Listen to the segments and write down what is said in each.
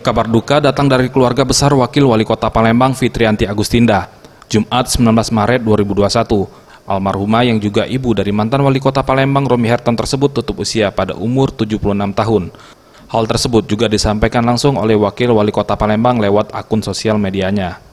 Kabar duka datang dari keluarga besar Wakil Wali Kota Palembang Fitrianti Agustinda. Jumat 19 Maret 2021, almarhumah yang juga ibu dari mantan Wali Kota Palembang Romi Herton tersebut tutup usia pada umur 76 tahun. Hal tersebut juga disampaikan langsung oleh Wakil Wali Kota Palembang lewat akun sosial medianya.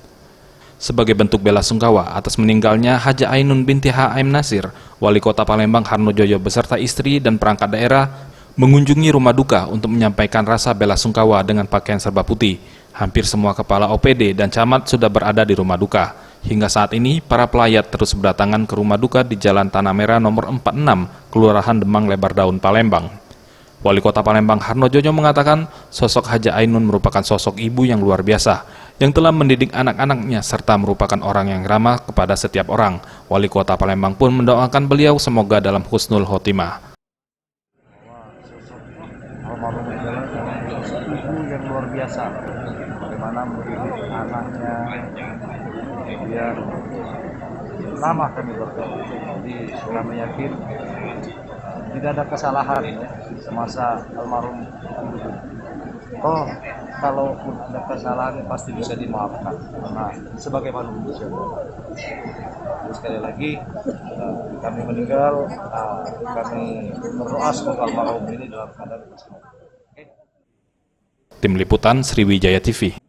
Sebagai bentuk bela sungkawa atas meninggalnya Haja Ainun binti H.M. Nasir, Wali Kota Palembang Harno Joyo beserta istri dan perangkat daerah mengunjungi rumah duka untuk menyampaikan rasa bela sungkawa dengan pakaian serba putih. Hampir semua kepala OPD dan camat sudah berada di rumah duka. Hingga saat ini, para pelayat terus berdatangan ke rumah duka di Jalan Tanah Merah nomor 46, Kelurahan Demang Lebar Daun, Palembang. Wali Kota Palembang Harno Joyo mengatakan, sosok Haja Ainun merupakan sosok ibu yang luar biasa, yang telah mendidik anak-anaknya serta merupakan orang yang ramah kepada setiap orang. Wali Kota Palembang pun mendoakan beliau semoga dalam husnul khotimah. Almarhum adalah sosok ibu yang luar biasa, bagaimana mendidik anaknya biar lama kami bertemu. Jadi kami yakin tidak ada kesalahan ya, semasa almarhum hidup. Oh, kalaupun ada kesalahan pasti bisa dimaafkan karena sebagai manusia. Terus sekali lagi kami meninggal, kami berdoa semoga almarhum ini dalam keadaan bersama. Tim Liputan Sriwijaya TV.